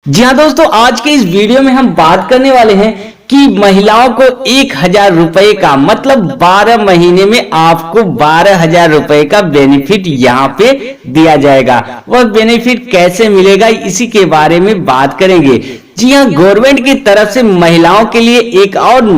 जी हाँ दोस्तों, आज के इस वीडियो में हम बात करने वाले हैं कि महिलाओं को 1,000 रुपए का मतलब 12 महीने में आपको 12,000 रुपए का बेनिफिट यहाँ पे दिया जाएगा। वह बेनिफिट कैसे मिलेगा इसी के बारे में बात करेंगे। जी हाँ, गवर्नमेंट की तरफ से महिलाओं के लिए एक और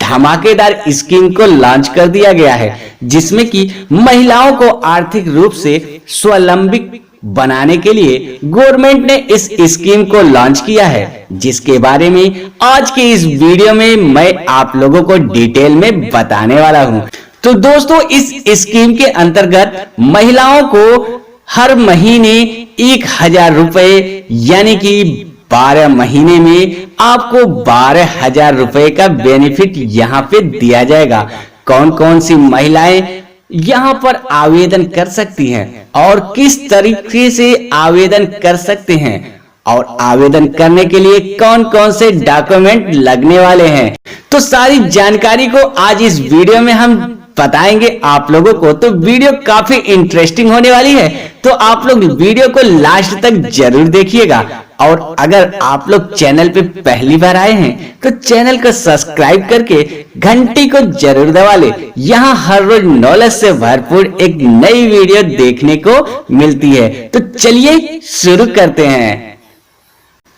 धमाकेदार स्कीम को लॉन्च कर दिया गया है, जिसमें कि महिलाओं को आर्थिक रूप से स्वावलंबी बनाने के लिए गवर्नमेंट ने इस स्कीम को लॉन्च किया है, जिसके बारे में आज के इस वीडियो में मैं आप लोगों को डिटेल में बताने वाला हूं। तो दोस्तों, इस स्कीम के अंतर्गत महिलाओं को हर महीने 1,000 रुपए यानी कि 12 महीने में आपको 12,000 रुपए का बेनिफिट यहाँ पे दिया जाएगा। कौन कौन सी महिलाएं यहाँ पर आवेदन कर सकती हैं और किस तरीके से आवेदन कर सकते हैं और आवेदन करने के लिए कौन कौन से डॉक्यूमेंट लगने वाले हैं, तो सारी जानकारी को आज इस वीडियो में हम बताएंगे आप लोगों को। तो वीडियो काफी इंटरेस्टिंग होने वाली है, तो आप लोग वीडियो को लास्ट तक जरूर देखिएगा। और अगर आप लोग चैनल पे पहली बार आए हैं तो चैनल को सब्सक्राइब करके घंटी को जरूर दबा ले। यहाँ हर रोज नॉलेज से भरपूर एक नई वीडियो देखने को मिलती है। तो चलिए शुरू करते हैं।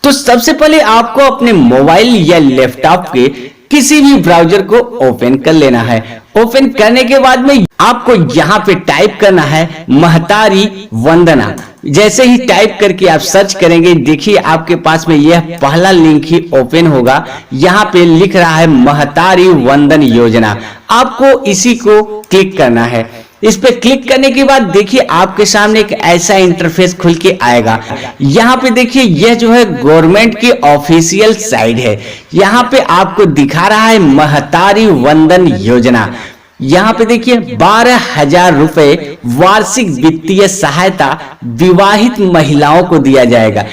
तो सबसे पहले आपको अपने मोबाइल या लैपटॉप के किसी भी ब्राउजर को ओपन कर लेना है। ओपन करने के बाद में आपको यहाँ पे टाइप करना है महतारी वंदना। जैसे ही टाइप करके आप सर्च करेंगे, देखिए आपके पास में यह पहला लिंक ही ओपन होगा। यहाँ पे लिख रहा है महतारी वंदन योजना। आपको इसी को क्लिक करना है। इस पे क्लिक करने के बाद देखिए आपके सामने एक ऐसा इंटरफेस खुल के आएगा। यहाँ पे देखिए यह जो है गवर्नमेंट की ऑफिशियल साइट है। यहाँ पे आपको दिखा रहा है महतारी वंदन योजना। यहाँ पे देखिए 12,000 रुपए वार्षिक वित्तीय सहायता विवाहित महिलाओं को दिया जाएगा।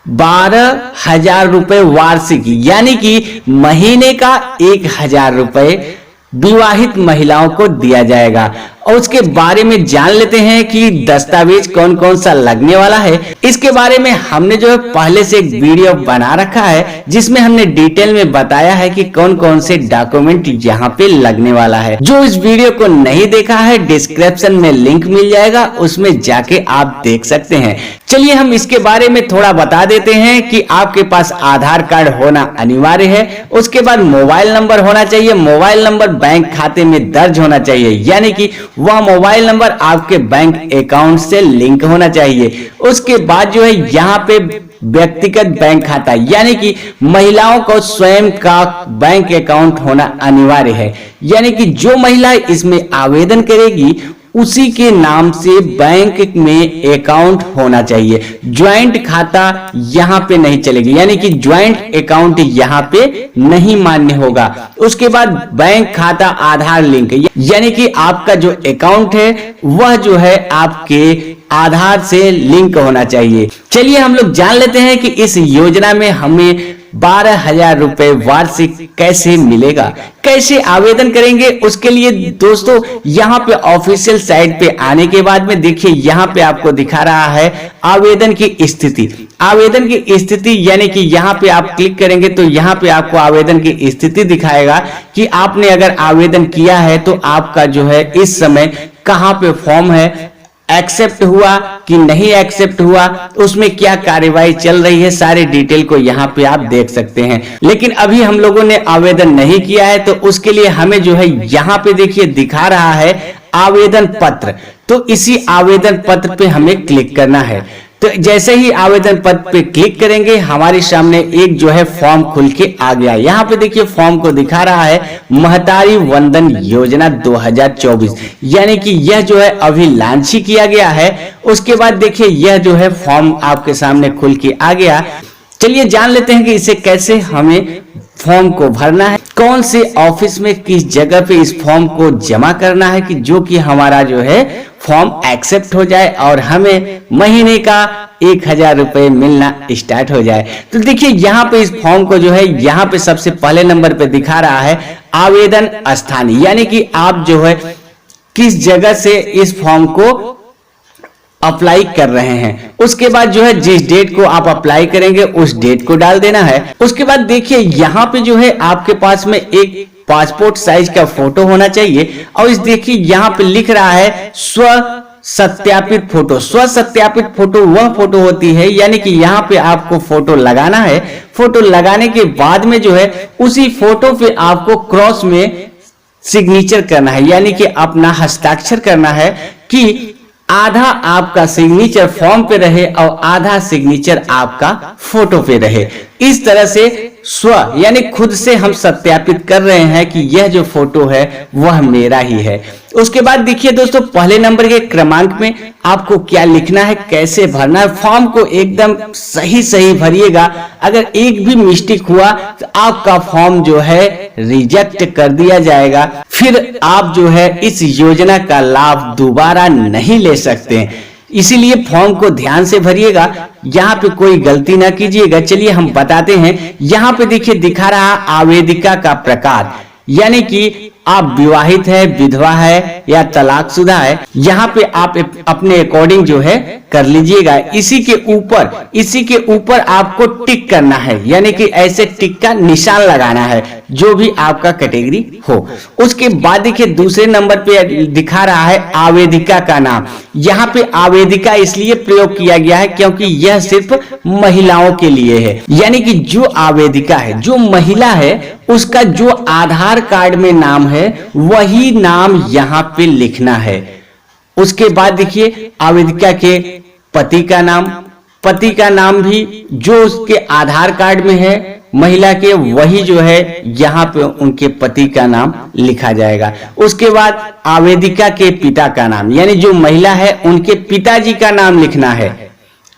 12,000 रुपए वार्षिक यानी कि महीने का 1,000 रुपए विवाहित महिलाओं को दिया जाएगा। और उसके बारे में जान लेते हैं कि दस्तावेज कौन कौन सा लगने वाला है। इसके बारे में हमने जो है पहले से एक वीडियो बना रखा है, जिसमें हमने डिटेल में बताया है कि कौन कौन से डॉक्यूमेंट यहाँ पे लगने वाला है। जो इस वीडियो को नहीं देखा है, डिस्क्रिप्शन में लिंक मिल जाएगा, उसमें जाके आप देख सकते हैं। चलिए हम इसके बारे में थोड़ा बता देते हैं कि आपके पास आधार कार्ड होना अनिवार्य है। उसके बाद मोबाइल नंबर होना चाहिए। मोबाइल नंबर बैंक खाते में दर्ज होना चाहिए, यानी कि वह मोबाइल नंबर आपके बैंक अकाउंट से लिंक होना चाहिए। उसके बाद जो है यहाँ पे व्यक्तिगत बैंक खाता यानी कि महिलाओं को स्वयं का बैंक अकाउंट होना अनिवार्य है। यानी कि जो महिला इसमें आवेदन करेगी उसी के नाम से बैंक में अकाउंट होना चाहिए। ज्वाइंट खाता यहाँ पे नहीं चलेगी, यानी कि ज्वाइंट अकाउंट यहाँ पे नहीं मान्य होगा। उसके बाद बैंक खाता आधार लिंक, यानी कि आपका जो अकाउंट है वह जो है आपके आधार से लिंक होना चाहिए। चलिए हम लोग जान लेते हैं कि इस योजना में हमें 12,000 रुपए वार्षिक कैसे मिलेगा, कैसे आवेदन करेंगे। उसके लिए दोस्तों यहाँ पे ऑफिशियल साइट पे आने के बाद में देखिए यहाँ पे आपको दिखा रहा है आवेदन की स्थिति। आवेदन की स्थिति यानी कि यहाँ पे आप क्लिक करेंगे तो यहाँ पे आपको आवेदन की स्थिति दिखाएगा कि आपने अगर आवेदन किया है तो आपका जो है इस समय कहाँ पे फॉर्म है, एक्सेप्ट हुआ कि नहीं एक्सेप्ट हुआ, उसमें क्या कार्यवाही चल रही है, सारे डिटेल को यहाँ पे आप देख सकते हैं। लेकिन अभी हम लोगों ने आवेदन नहीं किया है, तो उसके लिए हमें जो है यहाँ पे देखिए दिखा रहा है आवेदन पत्र। तो इसी आवेदन पत्र पे हमें क्लिक करना है। तो जैसे ही आवेदन पत्र पे क्लिक करेंगे हमारे सामने एक जो है फॉर्म खुल के आ गया। यहाँ पे देखिए फॉर्म को दिखा रहा है महतारी वंदन योजना 2024, यानी कि यह जो है अभी लॉन्च ही किया गया है। उसके बाद देखिए यह जो है फॉर्म आपके सामने खुल के आ गया। चलिए जान लेते हैं कि इसे कैसे हमें फॉर्म को भरना है, कौन से ऑफिस में किस जगह पे इस फॉर्म को जमा करना है कि जो कि हमारा जो है फॉर्म एक्सेप्ट हो जाए और हमें महीने का 1,000 रुपए मिलना स्टार्ट हो जाए। तो देखिए यहाँ पे इस फॉर्म को जो है यहाँ पे सबसे पहले नंबर पे दिखा रहा है आवेदन स्थान, यानी कि आप जो है किस जगह से इस फॉर्म को अप्लाई कर रहे हैं। उसके बाद जो है जिस डेट को आप अप्लाई करेंगे उस डेट को डाल देना है। उसके बाद देखिए यहाँ पे जो है आपके पास में एक पासपोर्ट साइज का फोटो होना चाहिए और इस देखिए यहाँ पे लिख रहा है स्व सत्यापित फोटो। स्व सत्यापित फोटो वह फोटो होती है, यानी कि यहाँ पे आपको फोटो लगाना है। फोटो लगाने के बाद में जो है उसी फोटो पे आपको क्रॉस में सिग्नेचर करना है, यानी कि अपना हस्ताक्षर करना है कि आधा आपका सिग्नेचर फॉर्म पे रहे और आधा सिग्नेचर आपका फोटो पे रहे। इस तरह से स्व यानी खुद से हम सत्यापित कर रहे हैं कि यह जो फोटो है वह मेरा ही है। उसके बाद देखिए दोस्तों, पहले नंबर के क्रमांक में आपको क्या लिखना है, कैसे भरना है। फॉर्म को एकदम सही भरिएगा। अगर एक भी मिस्टेक हुआ तो आपका फॉर्म जो है रिजेक्ट कर दिया जाएगा, फिर आप जो है इस योजना का लाभ दोबारा नहीं ले सकते। इसीलिए फॉर्म को ध्यान से भरिएगा, यहाँ पे कोई गलती ना कीजिएगा। चलिए हम बताते हैं। यहाँ पे देखिए दिखा रहा आवेदिका का प्रकार, यानी कि आप विवाहित है, विधवा है या तलाकशुदा है। यहाँ पे आप अपने अकॉर्डिंग जो है कर लीजिएगा। इसी के ऊपर आपको टिक करना है, यानी कि ऐसे टिक का निशान लगाना है जो भी आपका कैटेगरी हो। उसके बाद देखिए दूसरे नंबर पे दिखा रहा है आवेदिका का नाम। यहाँ पे आवेदिका इसलिए प्रयोग किया गया है क्योंकि यह सिर्फ महिलाओं के लिए है, यानी कि जो आवेदिका है, जो महिला है, उसका जो आधार कार्ड में नाम है वही नाम यहाँ पे लिखना है। उसके बाद देखिए आवेदिका के पति का नाम भी जो उसके आधार कार्ड में है महिला के, वही जो है यहाँ पे उनके पति का नाम लिखा जाएगा। उसके बाद आवेदिका के पिता का नाम, यानी जो महिला है उनके पिताजी का नाम लिखना है।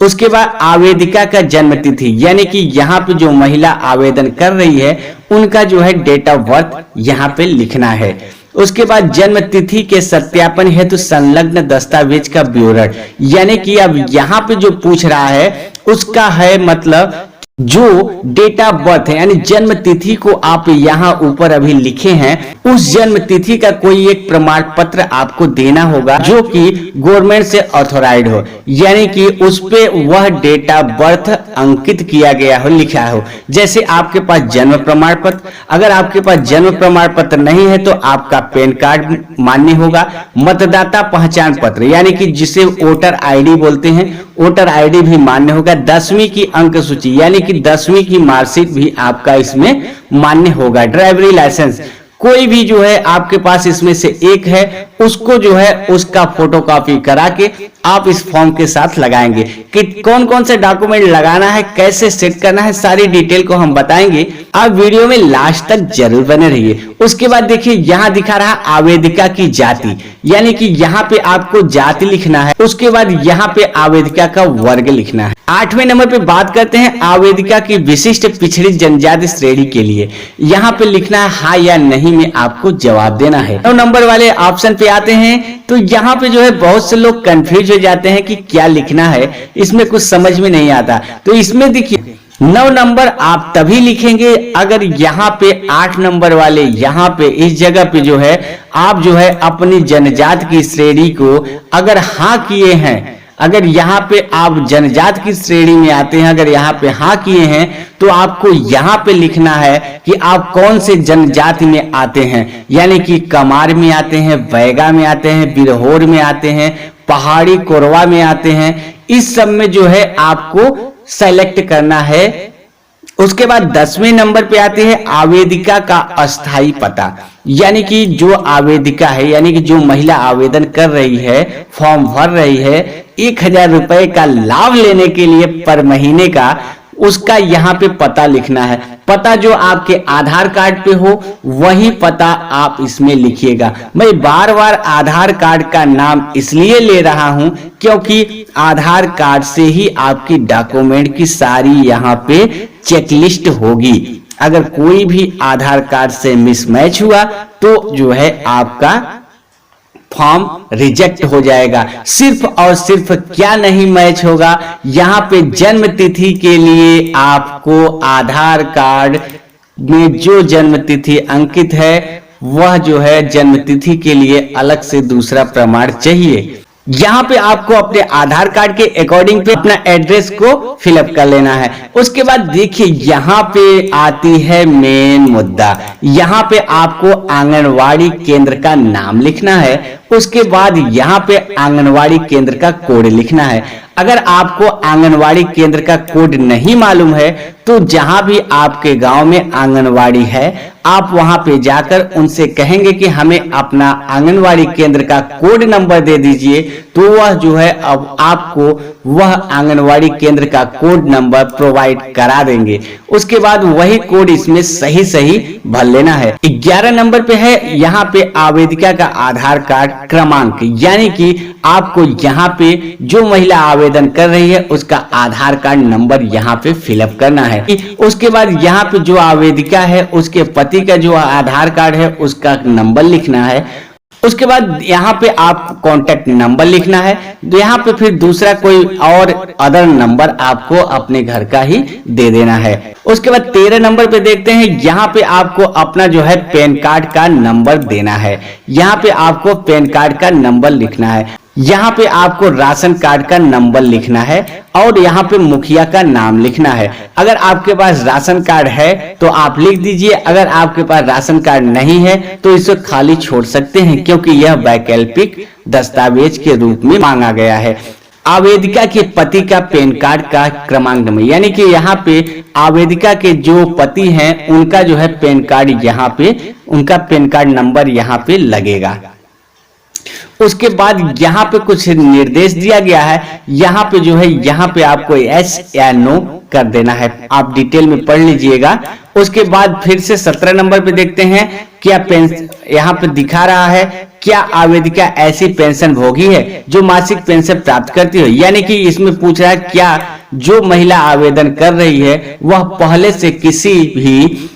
उसके बाद आवेदिका का जन्म तिथि, यानी कि यहाँ पे जो महिला आवेदन कर रही है उनका जो है डेट ऑफ बर्थ यहाँ पे लिखना है। उसके बाद जन्म तिथि के सत्यापन हेतु संलग्न दस्तावेज का विवरण, यानी कि अब यहाँ पे जो पूछ रहा है उसका है मतलब जो डेट ऑफ बर्थ है, यानी जन्म तिथि को आप यहाँ ऊपर अभी लिखे हैं, उस जन्म तिथि का कोई एक प्रमाण पत्र आपको देना होगा जो कि गवर्नमेंट से ऑथोराइज्ड हो, यानी कि उस पे वह डेट ऑफ बर्थ अंकित किया गया हो, लिखा हो। जैसे आपके पास जन्म प्रमाण पत्र, अगर आपके पास जन्म प्रमाण पत्र नहीं है तो आपका पैन कार्ड मान्य होगा। मतदाता पहचान पत्र, यानी कि जिसे वोटर आईडी बोलते हैं, वोटर आईडी भी मान्य होगा। 10वीं की अंक सूची, यानी कि 10वीं की मार्कशीट भी आपका इसमें मान्य होगा। ड्राइवरी लाइसेंस, कोई भी जो है आपके पास इसमें से एक है उसको जो है उसका फोटोकॉपी करा के आप इस फॉर्म के साथ लगाएंगे। कि कौन कौन से डॉक्यूमेंट लगाना है, कैसे सेट करना है, सारी डिटेल को हम बताएंगे। आप वीडियो में लास्ट तक जरूर बने रहिए। उसके बाद देखिए यहाँ दिखा रहा आवेदिका की जाति, यानी कि यहाँ पे आपको जाति लिखना है। उसके बाद यहाँ पे आवेदिका का वर्ग लिखना है। 8वें नंबर पे बात करते हैं आवेदिका की विशिष्ट पिछड़ी जनजाति श्रेणी के लिए। यहाँ पे लिखना है हाँ या नहीं में आपको जवाब देना है। 9 नंबर वाले ऑप्शन पे आते हैं तो यहाँ पे जो है बहुत से लोग कंफ्यूज हो जाते हैं कि क्या लिखना है, इसमें कुछ समझ में नहीं आता। तो इसमें देखिए 9 नंबर आप तभी लिखेंगे अगर यहाँ पे 8 नंबर वाले यहाँ पे इस जगह पे जो है आप जो है अपनी जनजाति की श्रेणी को अगर हाँ किए हैं, अगर यहाँ पे आप जनजाति की श्रेणी में आते हैं, अगर यहाँ पे हाँ किए हैं तो आपको यहाँ पे लिखना है कि आप कौन से जनजाति में आते हैं, यानी कि कमार में आते हैं, बैगा में आते हैं, बिरहोर में आते हैं, पहाड़ी कोरवा में आते हैं। इस सब में जो है आपको सेलेक्ट करना है। उसके बाद 10वें नंबर पे आते हैं आवेदिका का अस्थाई पता, यानी कि जो आवेदिका है, यानी कि जो महिला आवेदन कर रही है, फॉर्म भर रही है, 1000 रुपए का लाभ लेने के लिए पर महीने का, उसका यहाँ पे पता लिखना है। पता जो आपके आधार कार्ड पे हो वही पता आप इसमें लिखिएगा। मैं बार बार आधार कार्ड का नाम इसलिए ले रहा हूं क्योंकि आधार कार्ड से ही आपकी डॉक्यूमेंट की सारी यहाँ पे चेकलिस्ट होगी। अगर कोई भी आधार कार्ड से मिसमैच हुआ तो जो है आपका फॉर्म रिजेक्ट हो जाएगा। सिर्फ और सिर्फ क्या नहीं मैच होगा, यहाँ पे जन्म तिथि के लिए आपको आधार कार्ड में जो जन्म तिथि अंकित है वह जो है जन्म तिथि के लिए अलग से दूसरा प्रमाण चाहिए। यहाँ पे आपको अपने आधार कार्ड के अकॉर्डिंग पे अपना एड्रेस को फिलअप कर लेना है। उसके बाद देखिए यहाँ पे आती है मेन मुद्दा। यहाँ पे आपको आंगनवाड़ी केंद्र का नाम लिखना है। उसके बाद यहाँ पे आंगनवाड़ी केंद्र का कोड लिखना है। अगर आपको आंगनवाड़ी केंद्र का कोड नहीं मालूम है तो जहां भी आपके गांव में आंगनवाड़ी है आप वहां पे जाकर उनसे कहेंगे कि हमें अपना आंगनवाड़ी केंद्र का कोड नंबर दे दीजिए, तो वह जो है अब आपको वह आंगनवाड़ी केंद्र का कोड नंबर प्रोवाइड करा देंगे। उसके बाद वही कोड इसमें सही सही भर लेना है। 11 नंबर पे है यहाँ पे आवेदिका का आधार कार्ड क्रमांक, यानी कि आपको यहाँ पे जो महिला आवेदन कर रही है उसका आधार कार्ड नंबर यहाँ पे फिलअप करना है। उसके बाद यहाँ पे जो आवेदिका है उसके पति का जो आधार कार्ड है उसका नंबर लिखना है। उसके बाद यहाँ पे आप कॉन्टेक्ट नंबर लिखना है। तो यहाँ पे फिर दूसरा कोई और अदर नंबर आपको अपने घर का ही दे देना है। उसके बाद 13 नंबर पे देखते हैं, यहाँ पे आपको अपना जो है पैन कार्ड का नंबर देना है। यहाँ पे आपको पैन कार्ड का नंबर लिखना है। यहाँ पे आपको राशन कार्ड का नंबर लिखना है और यहाँ पे मुखिया का नाम लिखना है। अगर आपके पास राशन कार्ड है तो आप लिख दीजिए, अगर आपके पास राशन कार्ड नहीं है तो इसे खाली छोड़ सकते हैं, क्योंकि यह वैकल्पिक दस्तावेज के रूप में मांगा गया है। आवेदिका के पति का पैन कार्ड का क्रमांक नंबर, यानी कि यहाँ पे आवेदिका के जो पति हैं उनका जो है पैन कार्ड, यहाँ पे उनका पैन कार्ड नंबर यहाँ पे लगेगा। उसके बाद यहाँ पे कुछ निर्देश दिया गया है। यहाँ पे जो है यहाँ पे आपको यस या नो कर देना है, आप डिटेल में पढ़ लीजिएगा। उसके बाद फिर से 17 नंबर पे देखते हैं, क्या पेंशन यहाँ पे दिखा रहा है, क्या आवेदिका ऐसी पेंशन भोगी है जो मासिक पेंशन प्राप्त करती है। यानी कि इसमें पूछ रहा है क्या जो महिला आवेदन कर रही है वह पहले से किसी भी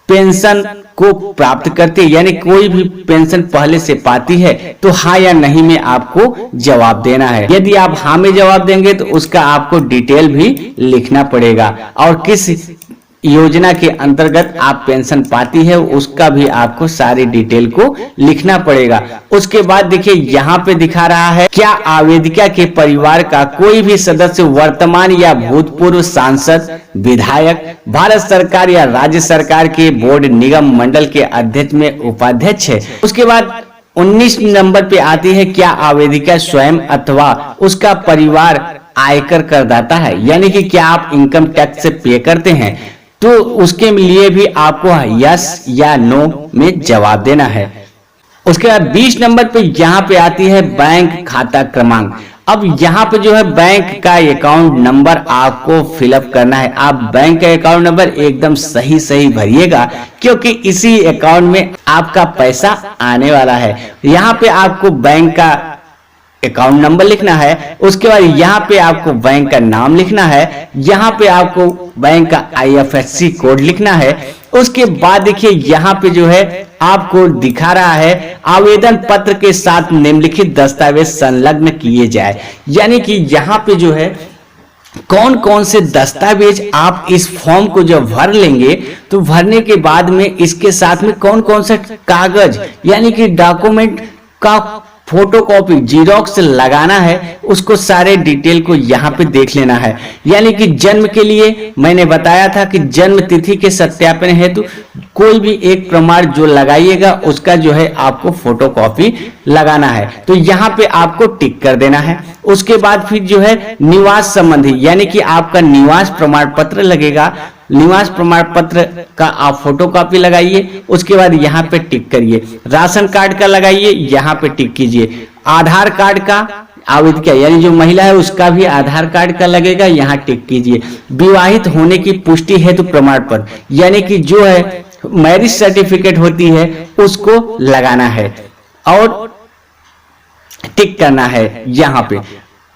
पेंशन को प्राप्त करती है, यानी कोई भी पेंशन पहले से पाती है। तो हाँ या नहीं में आपको जवाब देना है। यदि आप हाँ में जवाब देंगे तो उसका आपको डिटेल भी लिखना पड़ेगा और किस योजना के अंतर्गत आप पेंशन पाती है उसका भी आपको सारी डिटेल को लिखना पड़ेगा। उसके बाद देखिए यहाँ पे दिखा रहा है, क्या आवेदिका के परिवार का कोई भी सदस्य वर्तमान या भूतपूर्व सांसद, विधायक, भारत सरकार या राज्य सरकार के बोर्ड, निगम, मंडल के अध्यक्ष में उपाध्यक्ष है। उसके बाद 19 नंबर पे आती है, क्या आवेदिका स्वयं अथवा उसका परिवार आयकर करदाता है, यानी कि क्या आप इनकम टैक्स से पे करते हैं। तो उसके लिए भी आपको यस या नो में जवाब देना है। उसके बाद 20 नंबर पे यहाँ पे आती है बैंक खाता क्रमांक। अब यहाँ पे जो है बैंक का अकाउंट नंबर आपको फिलअप करना है। आप बैंक का अकाउंट नंबर एकदम सही सही भरिएगा, क्योंकि इसी अकाउंट में आपका पैसा आने वाला है। यहाँ पे आपको बैंक का अकाउंट नंबर लिखना है। उसके बाद यहाँ पे आपको बैंक का नाम लिखना है। यहाँ पे आपको बैंक का IFSC कोड लिखना है। उसके बाद देखिए यहाँ पे जो है आपको दिखा रहा है, आवेदन पत्र के साथ निम्नलिखित दस्तावेज संलग्न किए जाए। यानी कि यहाँ पे जो है कौन कौन से दस्तावेज आप इस फॉर्म को जब भर लेंगे तो भरने के बाद में इसके साथ में कौन कौन सा कागज यानी कि डॉक्यूमेंट का फोटोकॉपी जीरोक्स लगाना है, उसको सारे डिटेल को यहाँ पे देख लेना है। यानी कि जन्म के लिए मैंने बताया था कि जन्म तिथि के सत्यापन हेतु कोई भी एक प्रमाण जो लगाइएगा उसका जो है आपको फोटोकॉपी लगाना है। तो यहाँ पे आपको टिक कर देना है। उसके बाद फिर जो है निवास संबंधी, यानी कि आपका निवास प्रमाण पत्र लगेगा। निवास प्रमाण पत्र का आप फोटोकॉपी लगाइए। उसके बाद यहाँ पे टिक करिए। राशन कार्ड का लगाइए, यहाँ पे टिक कीजिए। आधार कार्ड का आवेदिका यानी जो महिला है उसका भी आधार कार्ड का लगेगा, यहाँ टिक कीजिए। विवाहित होने की पुष्टि हेतु प्रमाण पत्र यानी कि जो है मैरिज सर्टिफिकेट होती है उसको लगाना है और टिक करना है यहाँ पे।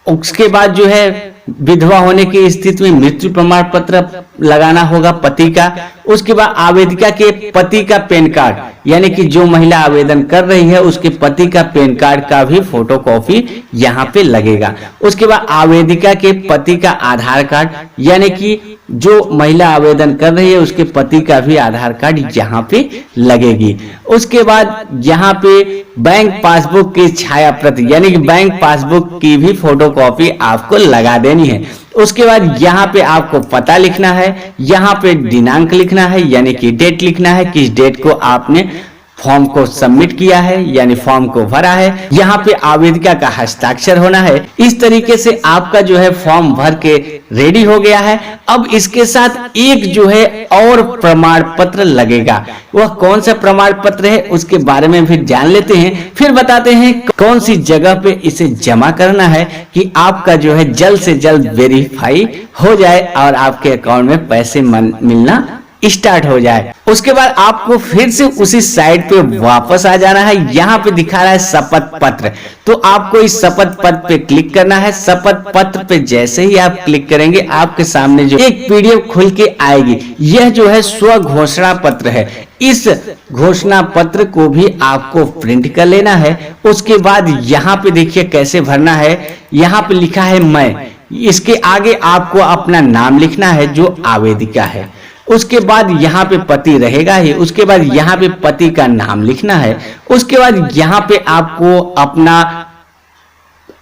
उसके बाद जो है विधवा होने की स्थिति में मृत्यु प्रमाण पत्र लगाना होगा पति का। उसके बाद आवेदिका के पति का पैन कार्ड यानी कि जो महिला आवेदन कर रही है उसके पति का पैन कार्ड का भी फोटोकॉपी यहाँ पे लगेगा। उसके बाद आवेदिका के पति का आधार कार्ड यानी कि जो महिला आवेदन कर रही है उसके पति का भी आधार कार्ड यहाँ पे लगेगी। उसके बाद यहाँ पे बैंक पासबुक की छाया प्रति यानी कि बैंक पासबुक की भी फोटोकॉपी आपको लगा देनी है। उसके बाद यहाँ पे आपको पता लिखना है, यहाँ पे दिनांक लिखना है यानी कि डेट लिखना है, किस डेट को आपने फॉर्म को सबमिट किया है यानी फॉर्म को भरा है। यहाँ पे आवेदिका का हस्ताक्षर होना है। इस तरीके से आपका जो है फॉर्म भर के रेडी हो गया है। अब इसके साथ एक जो है और प्रमाण पत्र लगेगा। वह कौन सा प्रमाण पत्र है उसके बारे में भी जान लेते हैं, फिर बताते हैं कौन सी जगह पे इसे जमा करना है कि आपका जो है जल्द से जल्द वेरीफाई हो जाए और आपके अकाउंट में पैसे मिलना स्टार्ट हो जाए। उसके बाद आपको फिर से उसी साइट पे वापस आ जाना है। यहाँ पे दिखा रहा है शपथ पत्र, तो आपको इस शपथ पत्र पे क्लिक करना है। शपथ पत्र पे जैसे ही आप क्लिक करेंगे आपके सामने जो एक पीडीएफ खुल के आएगी, यह जो है स्व घोषणा पत्र है। इस घोषणा पत्र को भी आपको प्रिंट कर लेना है। उसके बाद यहाँ पे देखिए कैसे भरना है। यहाँ पे लिखा है मैं, इसके आगे आपको अपना नाम लिखना है जो आवेदिका है। उसके बाद यहाँ पे पति रहेगा ही। उसके बाद यहाँ पे पति का नाम लिखना है। उसके बाद यहाँ पे आपको अपना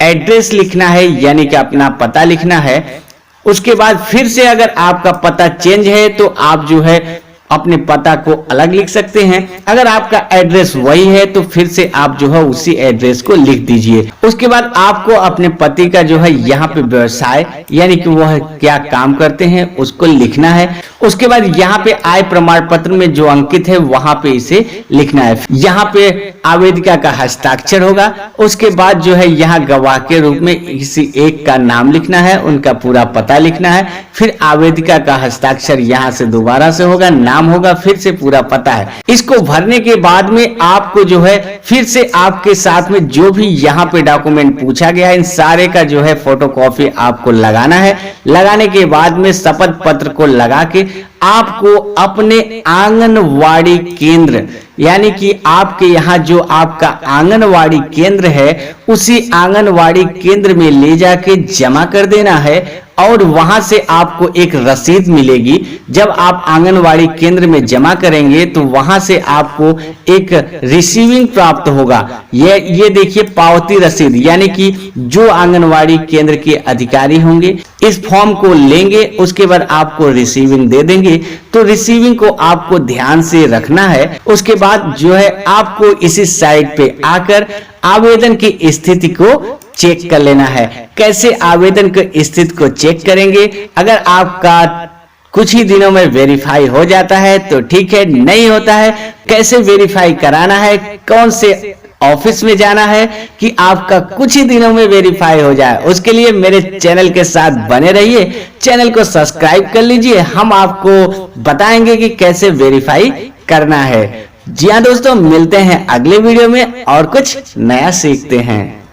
एड्रेस लिखना है यानी कि अपना पता लिखना है। उसके बाद फिर से अगर आपका पता चेंज है तो आप जो है अपने पता को अलग लिख सकते हैं। अगर आपका एड्रेस वही है तो फिर से आप जो है उसी एड्रेस को लिख दीजिए। उसके बाद आपको अपने पति का जो है यहाँ पे व्यवसाय यानी कि वह क्या काम करते हैं उसको लिखना है। उसके बाद यहाँ पे आय प्रमाण पत्र में जो अंकित है वहां पे इसे लिखना है। यहाँ पे आवेदिका का हस्ताक्षर होगा। उसके बाद जो है यहाँ गवाह के रूप में किसी एक का नाम लिखना है, उनका पूरा पता लिखना है। फिर आवेदिका का हस्ताक्षर यहाँ से दोबारा से होगा, नाम होगा, फिर से पूरा पता है। इसको भरने के बाद में आपको जो है फिर से आपके साथ में जो भी यहाँ पे डॉक्यूमेंट पूछा गया है इन सारे का जो है फोटोकॉपी आपको लगाना है। लगाने के बाद में शपथ पत्र को लगा के आपको अपने आंगनवाड़ी केंद्र यानी कि आपके यहाँ जो आपका आंगनवाड़ी केंद्र है उसी आंगनवाड़ी केंद्र में ले जाके जमा कर देना है। और वहां से आपको एक रसीद मिलेगी। जब आप आंगनवाड़ी केंद्र में जमा करेंगे तो वहां से आपको एक रिसीविंग प्राप्त होगा। ये देखिए पावती रसीद यानी कि जो आंगनवाड़ी केंद्र के अधिकारी होंगे इस फॉर्म को लेंगे, उसके बाद आपको रिसीविंग दे देंगे। तो रिसीविंग को आपको ध्यान से रखना है। उसके बाद जो है आपको इसी साइट पे आकर आवेदन की स्थिति को चेक कर लेना है। कैसे आवेदन की स्थिति को चेक करेंगे? अगर आपका कुछ ही दिनों में वेरीफाई हो जाता है तो ठीक है, नहीं होता है कैसे वेरीफाई कराना है, कौन से ऑफिस में जाना है कि आपका कुछ ही दिनों में वेरीफाई हो जाए, उसके लिए मेरे चैनल के साथ बने रहिए। चैनल को सब्सक्राइब कर लीजिए, हम आपको बताएंगे कि कैसे वेरीफाई करना है। जी हाँ दोस्तों, मिलते हैं अगले वीडियो में और कुछ नया सीखते हैं।